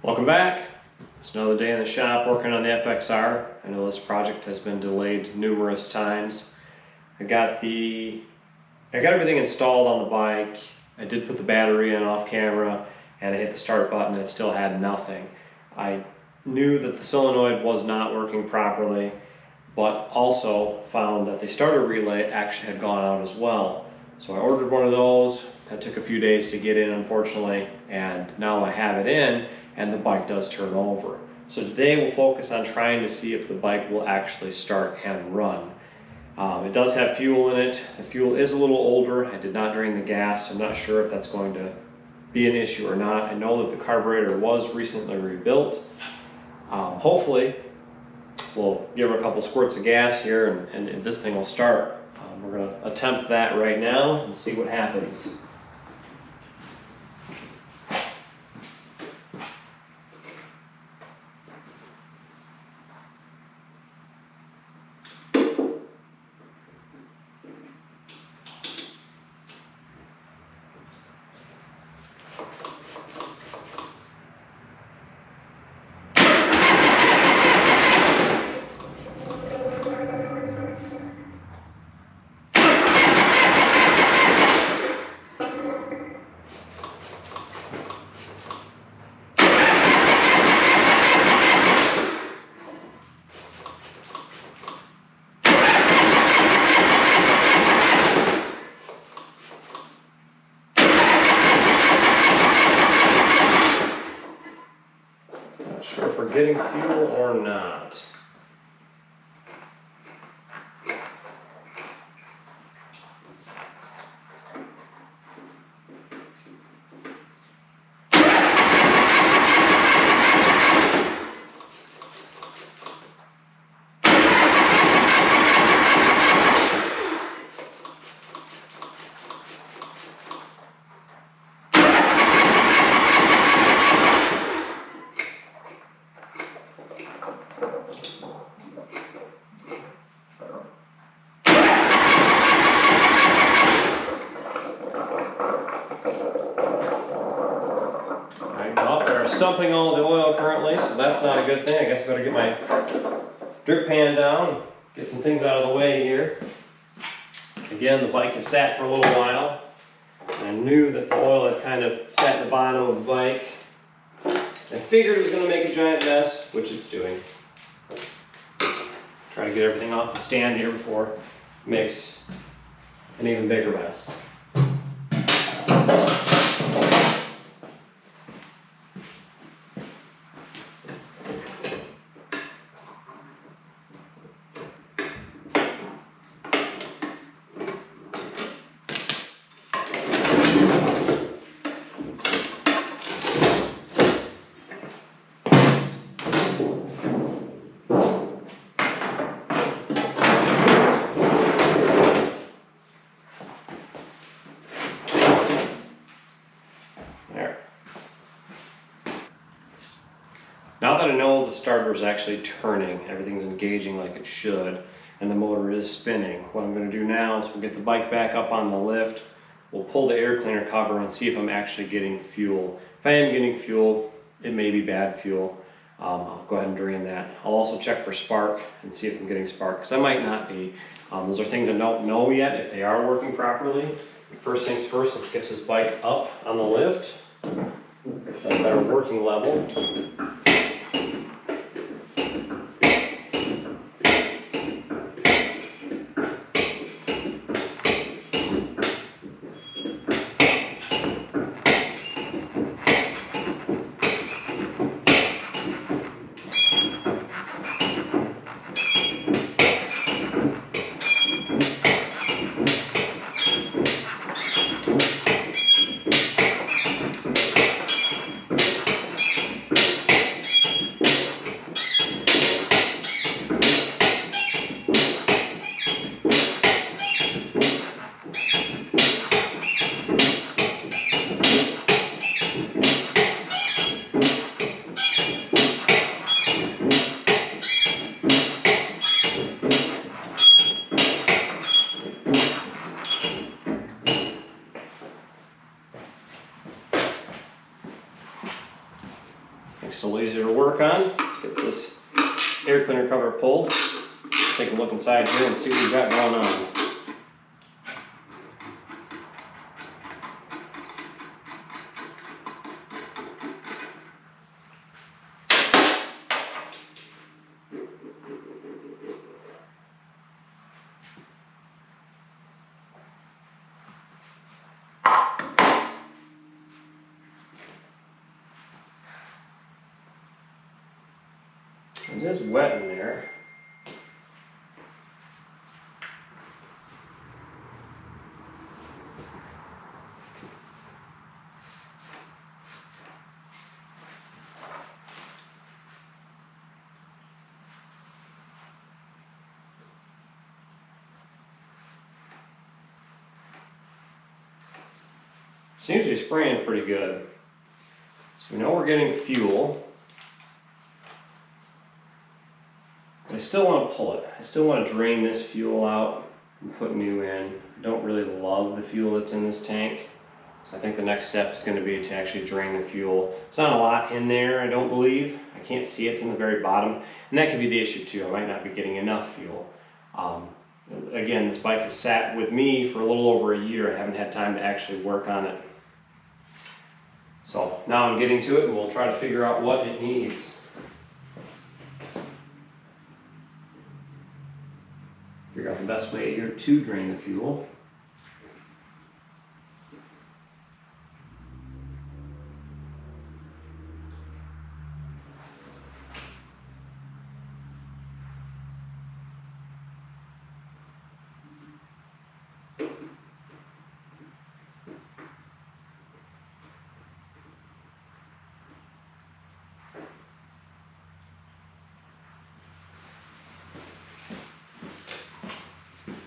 Welcome back. It's another day in the shop working on the FXR. I know this project has been delayed numerous times. I got everything installed on the bike. I did put the battery in off camera and I hit the start button and it still had nothing. I knew that the solenoid was not working properly, but also found that the starter relay actually had gone out as well. So I ordered one of those. That took a few days to get in, unfortunately, and now I have it in and the bike does turn over. So today we'll focus on trying to see if the bike will actually start and run. It does have fuel in it. The fuel is a little older. I did not drain the gas, so I'm not sure if that's going to be an issue or not. I know that the carburetor was recently rebuilt. Hopefully we'll give her a couple squirts of gas here and this thing will start. We're going to attempt that right now and see what happens. Not sure if we're getting fuel or not. Dumping all the oil currently, so that's not a good thing. I guess I better get my drip pan down, get some things out of the way here. Again, the bike has sat for a little while. I knew that the oil had kind of sat in the bottom of the bike. I figured it was going to make a giant mess, which it's doing. Try to get everything off the stand here before it makes an even bigger mess. Now that I know the starter is actually turning, everything's engaging like it should, and the motor is spinning, what I'm going to do now is we'll get the bike back up on the lift, we'll pull the air cleaner cover and see if I'm actually getting fuel. If I am getting fuel, it may be bad fuel. I'll go ahead and drain that. I'll also check for spark and see if I'm getting spark, because I might not be. Those are things I don't know yet if they are working properly. First things first, let's get this bike up on the lift. It's at a better working level. Makes it a little easier to work on. Let's get this air cleaner cover pulled. Take a look inside here and see what we've got going on. It is wet in there. Seems to be spraying pretty good. So we know we're getting fuel. But I still want to pull it. I still want to drain this fuel out and put new in. I don't really love the fuel that's in this tank. So I think the next step is going to be to actually drain the fuel. It's not a lot in there, I don't believe. I can't see it. It's in the very bottom. And that could be the issue too. I might not be getting enough fuel. Again, this bike has sat with me for a little over a year. I haven't had time to actually work on it. So now I'm getting to it and we'll try to figure out what it needs. Figure out the best way here to drain the fuel.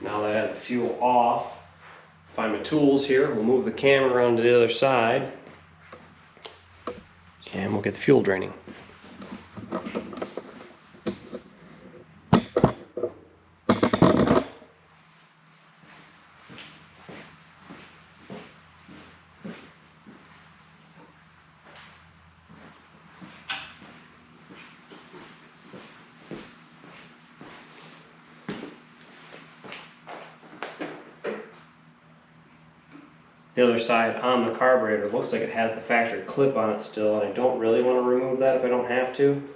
Now that I have the fuel off, find my tools here, we'll move the camera around to the other side and we'll get the fuel draining. The other side on the carburetor looks like it has the factory clip on it still, and I don't really want to remove that if I don't have to.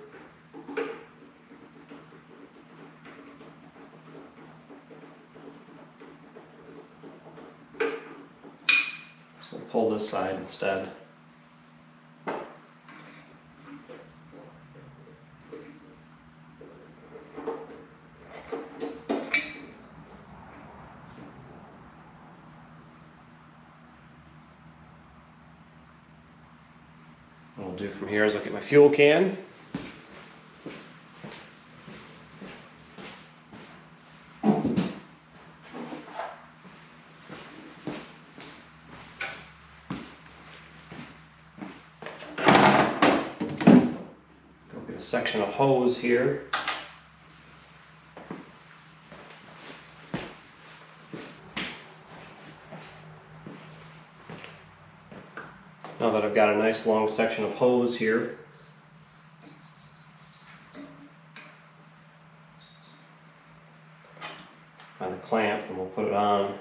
So I'll pull this side instead. What I'll do from here is look at my fuel can. Go get a section of hose here. Now that I've got a nice long section of hose here, find the clamp and we'll put it on.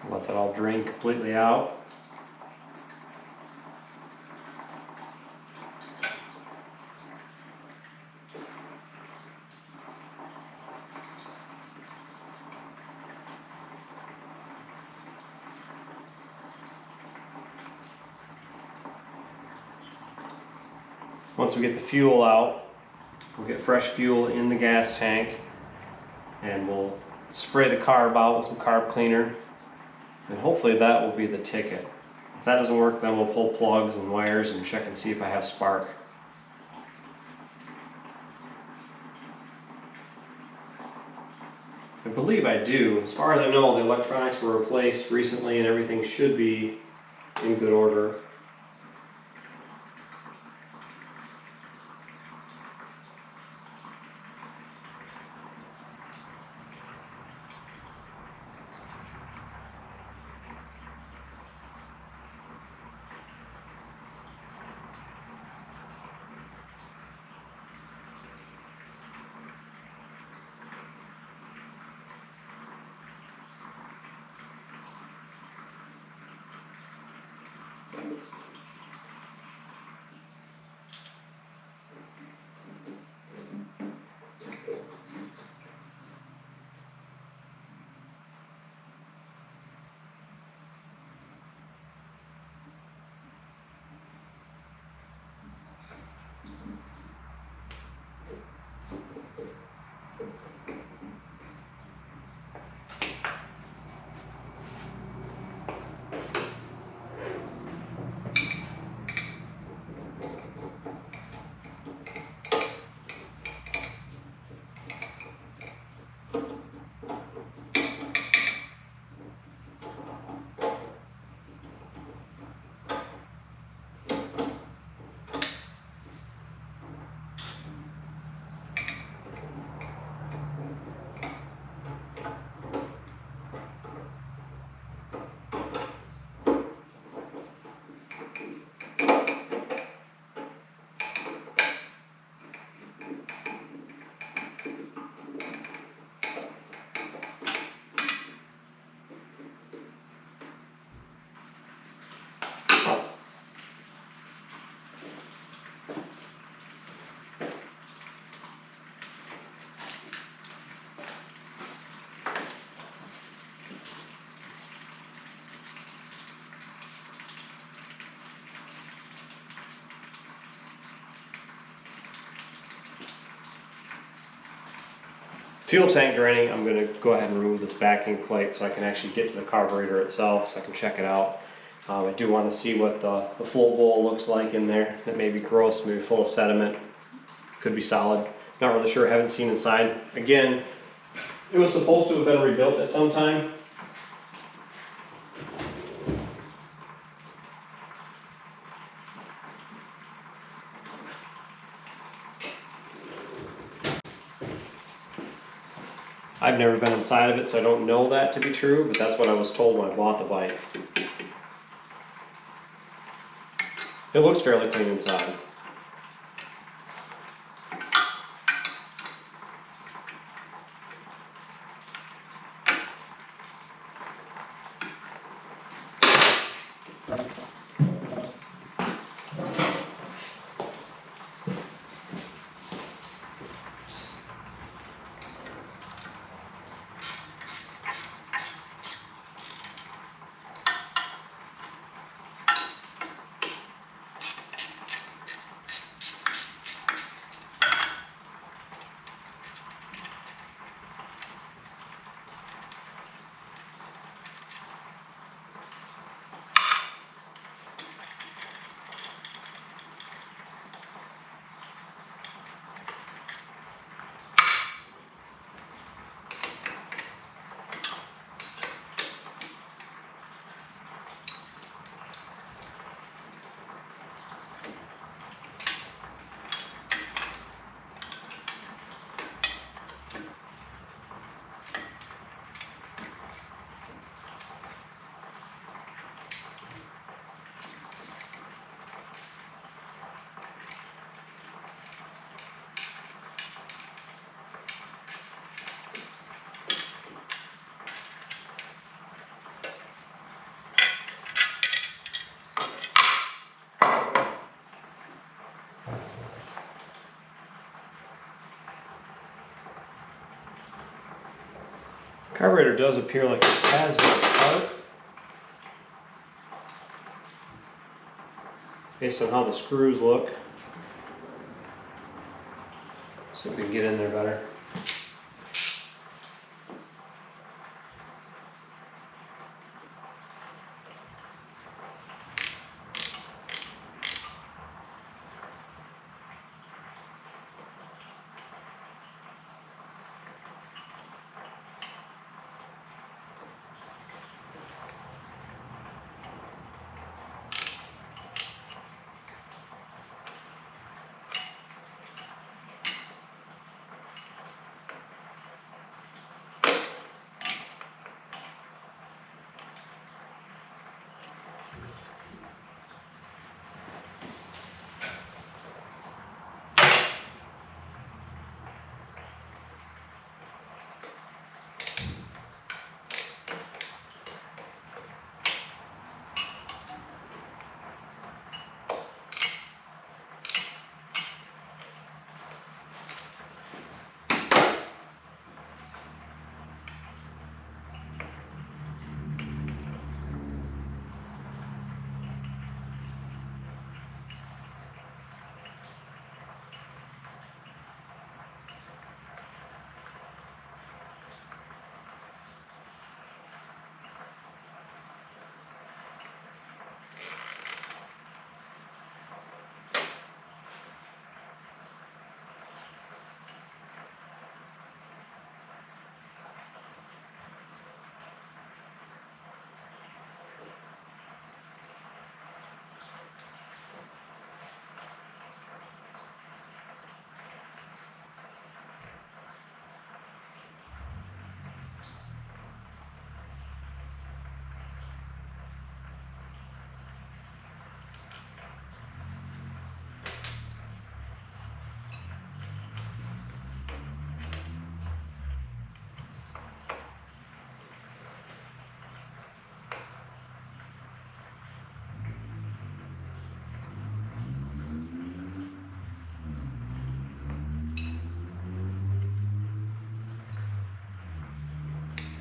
Let that all drain completely out. Once we get the fuel out, we'll get fresh fuel in the gas tank and we'll spray the carb out with some carb cleaner, and hopefully that will be the ticket. If that doesn't work, then we'll pull plugs and wires and check and see if I have spark. I believe I do. As far as I know, the electronics were replaced recently and everything should be in good order. Fuel tank draining, I'm going to go ahead and remove this backing plate so I can actually get to the carburetor itself so I can check it out. I do want to see what the float bowl looks like in there. That may be gross, maybe full of sediment. Could be solid. Not really sure, haven't seen inside. Again, it was supposed to have been rebuilt at some time. I've never been inside of it, so I don't know that to be true, but that's what I was told when I bought the bike. It looks fairly clean inside. Carburetor does appear like it has been apart, based on how the screws look. See if we can get in there better.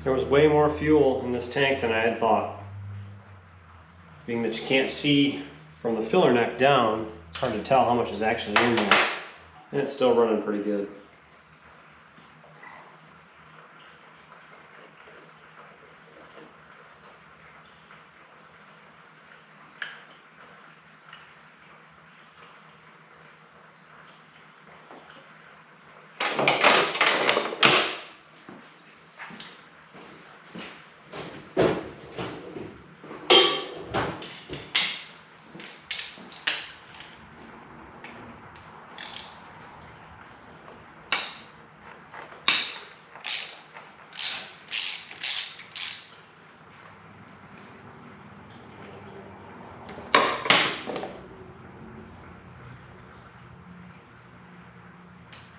There was way more fuel in this tank than I had thought. Being that you can't see from the filler neck down, it's hard to tell how much is actually in there. And it's still running pretty good.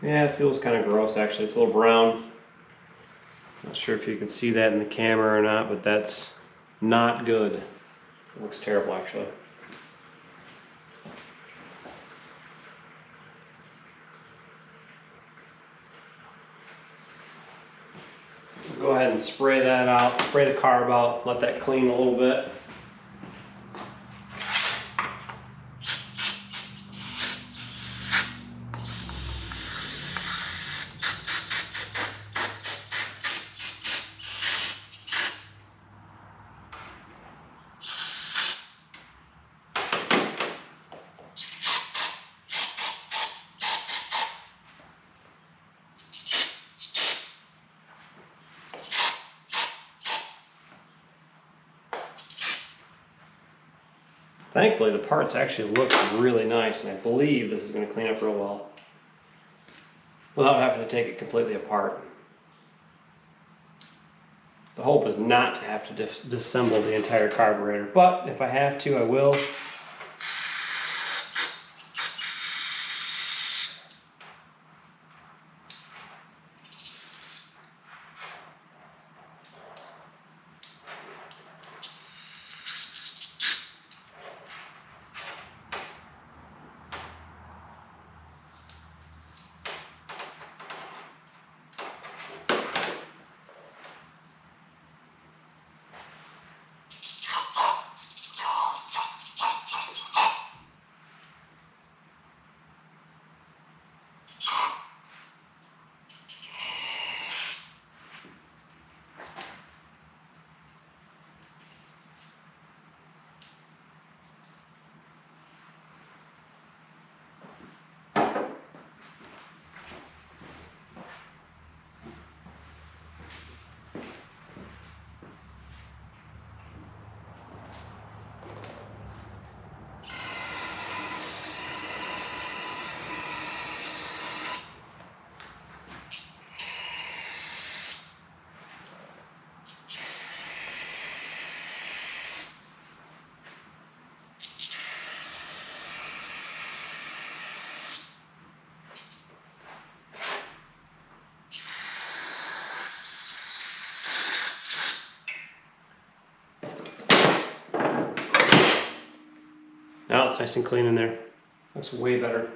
Yeah, it feels kind of gross actually. It's a little brown. Not sure if you can see that in the camera or not, but that's not good. It looks terrible actually. Go ahead and spray that out, spray the carb out, let that clean a little bit. Thankfully, the parts actually look really nice, and I believe this is going to clean up real well without having to take it completely apart. The hope is not to have to disassemble the entire carburetor, but if I have to, I will. now it's nice and clean in there. Looks way better.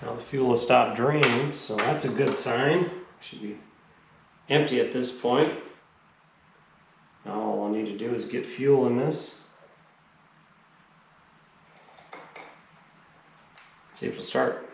Now the fuel has stopped draining, so that's a good sign. Should be empty at this point. Now all I need to do is get fuel in this. See if it'll start.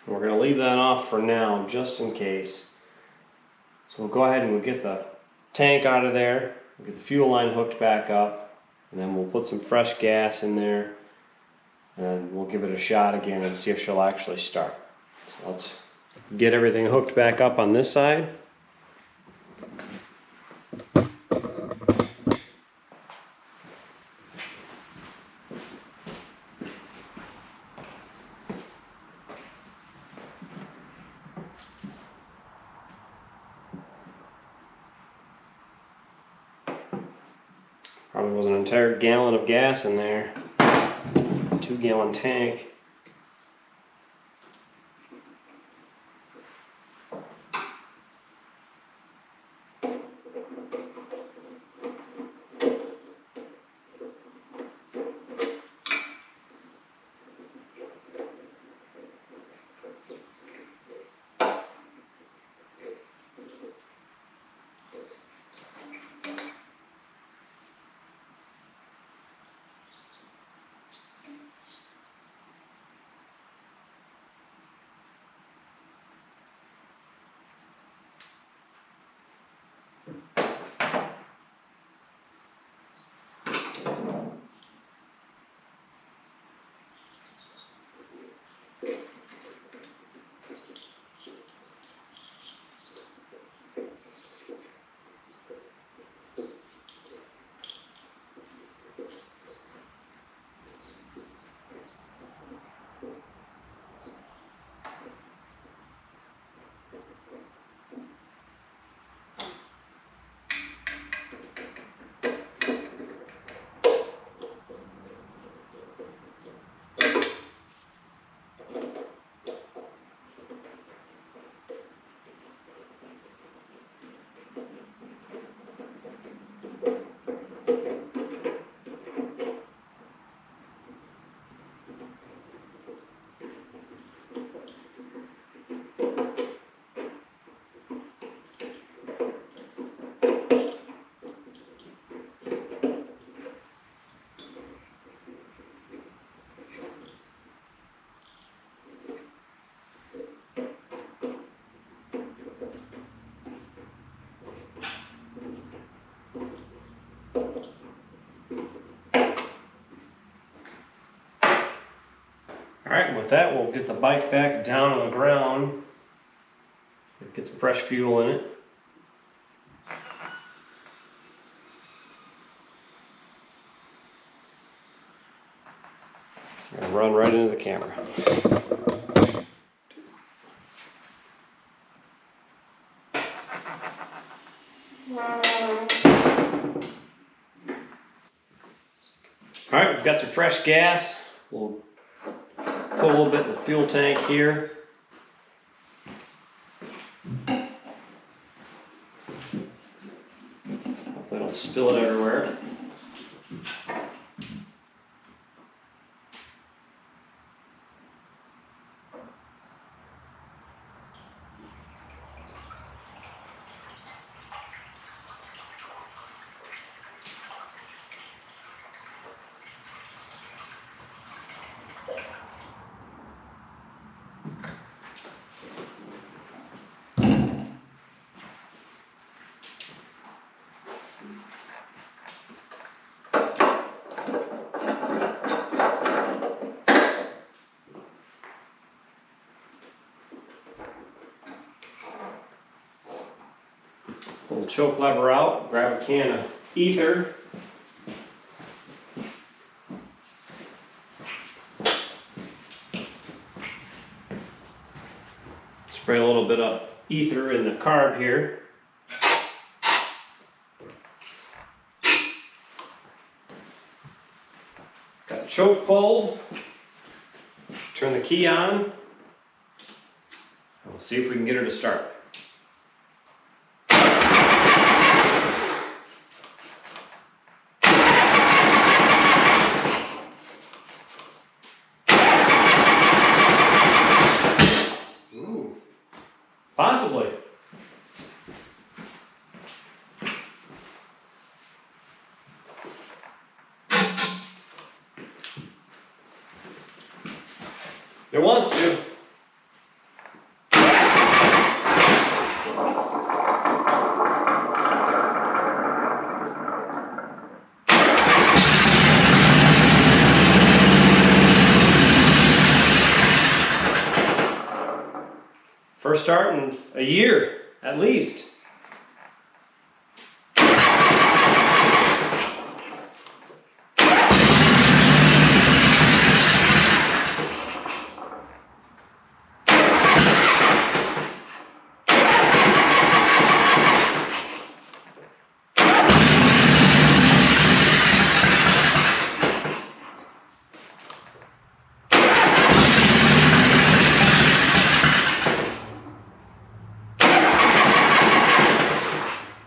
We're going to leave that off for now, just in case. So we'll go ahead and we'll get the tank out of there, we'll get the fuel line hooked back up, and then we'll put some fresh gas in there, and we'll give it a shot again and see if she'll actually start. So let's get everything hooked back up on this side. Probably was an entire gallon of gas in there. 2-gallon tank. with that, we'll get the bike back down on the ground. Get some fresh fuel in it. Gonna run right into the camera. Alright, we've got some fresh gas. We'll put a little bit in the fuel tank here. Hopefully I don't spill it everywhere. Pull the choke lever out, grab a can of ether. Spray a little bit of ether in the carb here. Got the choke pulled. Turn the key on. And we'll see if we can get her to start. Possibly. It wants to. First start in a year, at least.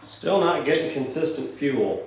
Still not getting consistent fuel.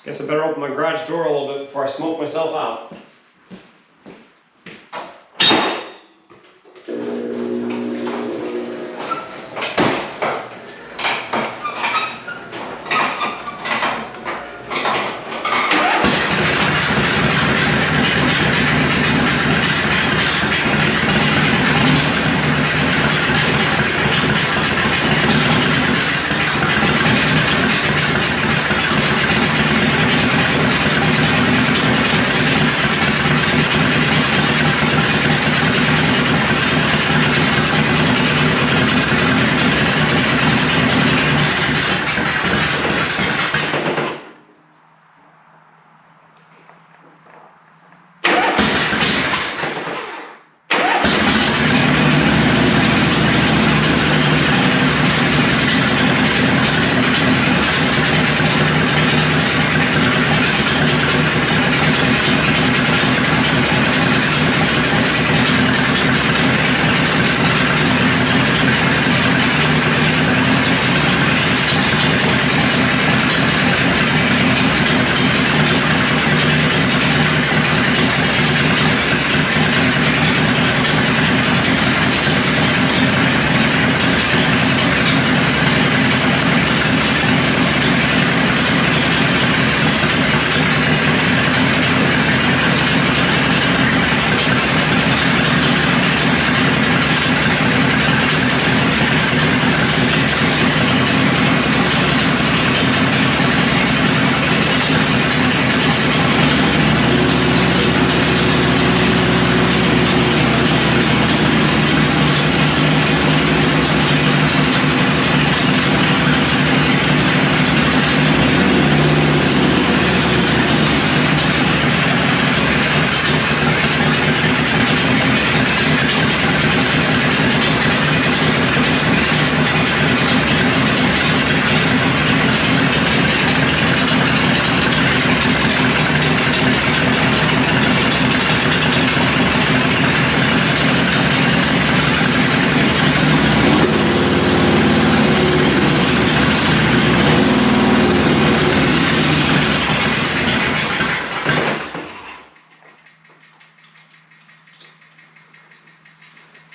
Guess I better open my garage door a little bit before I smoke myself out.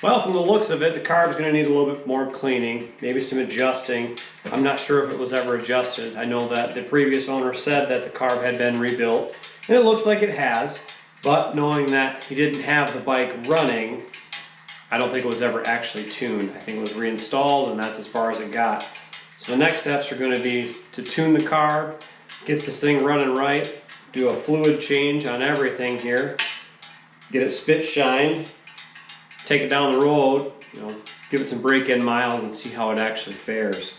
Well, from the looks of it, the carb is going to need a little bit more cleaning, maybe some adjusting. I'm not sure if it was ever adjusted. I know that the previous owner said that the carb had been rebuilt, and it looks like it has, but knowing that he didn't have the bike running, I don't think it was ever actually tuned. I think it was reinstalled, and that's as far as it got. So the next steps are going to be to tune the carb, get this thing running right, do a fluid change on everything here, get it spit shined, take it down the road, give it some break-in miles and see how it actually fares.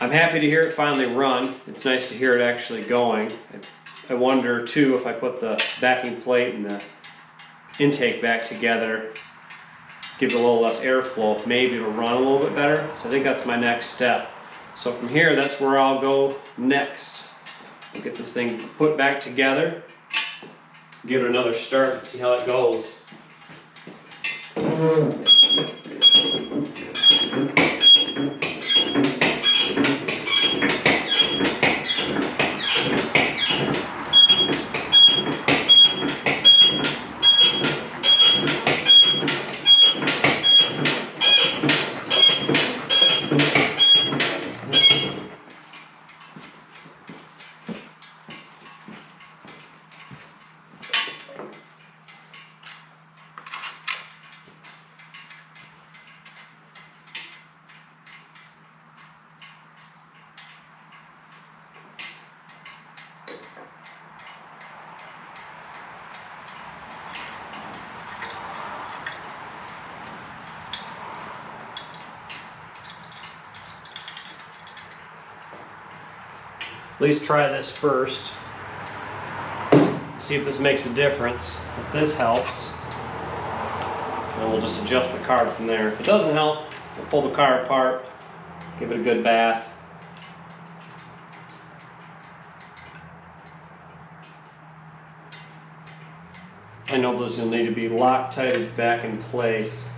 I'm happy to hear it finally run. It's nice to hear it actually going. I wonder too if I put the backing plate and the intake back together, give it a little less airflow, if maybe it'll run a little bit better. So I think that's my next step. So from here, that's where I'll go next. We'll get this thing put back together, give it another start and see how it goes. At least try this first. See if this makes a difference. If this helps, then we'll just adjust the carb from there. If it doesn't help, we'll pull the car apart, give it a good bath. I know this will need to be Loctited back in place.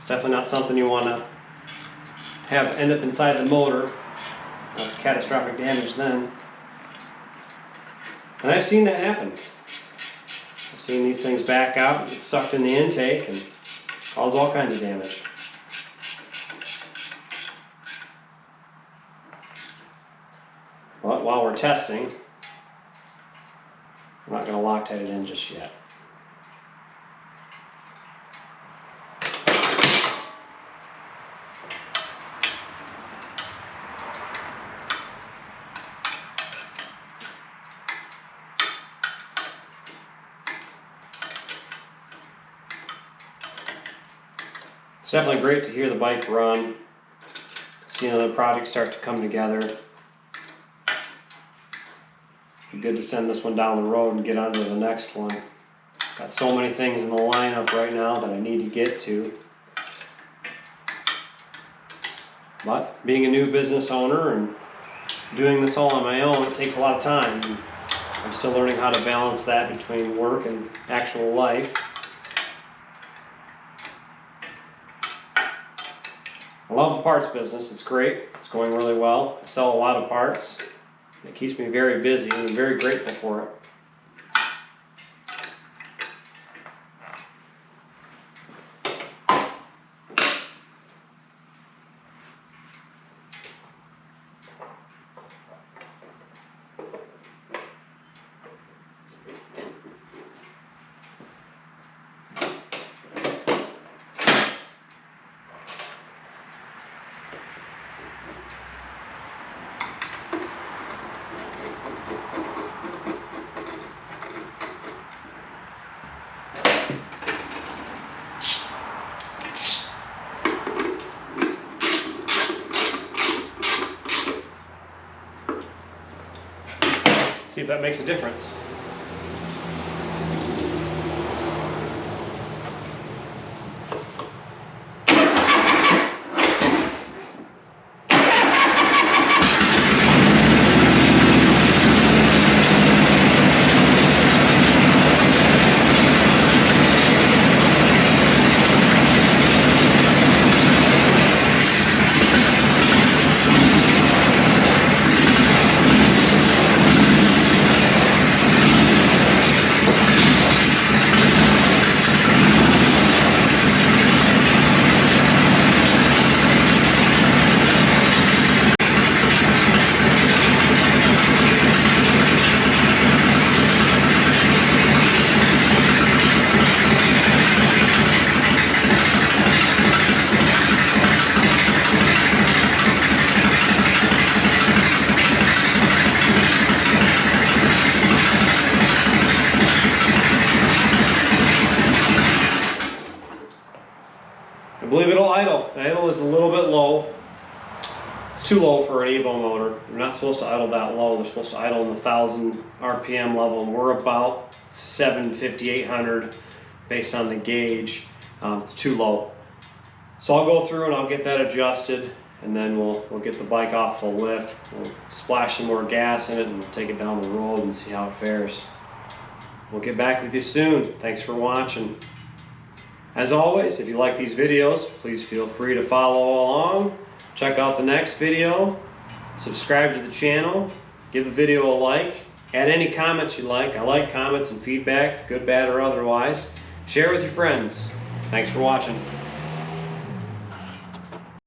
Definitely not something you want to have end up inside the motor. Catastrophic damage then. And I've seen that happen. I've seen these things back out, get sucked in the intake, and cause all kinds of damage. But while we're testing, I'm not going to Loctite it in just yet. It's definitely great to hear the bike run, see another project start to come together. Be good to send this one down the road and get on to the next one. Got so many things in the lineup right now that I need to get to. But being a new business owner and doing this all on my own, it takes a lot of time. I'm still learning how to balance that between work and actual life. I love the parts business. It's great. It's going really well. I sell a lot of parts. It keeps me very busy and I'm very grateful for it. See if that makes a difference. The idle is a little bit low. It's too low for an Evo motor. They're not supposed to idle that low. They're supposed to idle in the 1,000 RPM level, and we're about 750, 800 based on the gauge. It's too low. So I'll go through and I'll get that adjusted, and then we'll get the bike off the lift. We'll splash some more gas in it and we'll take it down the road and see how it fares. We'll get back with you soon. Thanks for watching. As always, if you like these videos, please feel free to follow along. Check out the next video. Subscribe to the channel. Give the video a like. Add any comments you like. I like comments and feedback, good, bad, or otherwise. Share with your friends. Thanks for watching.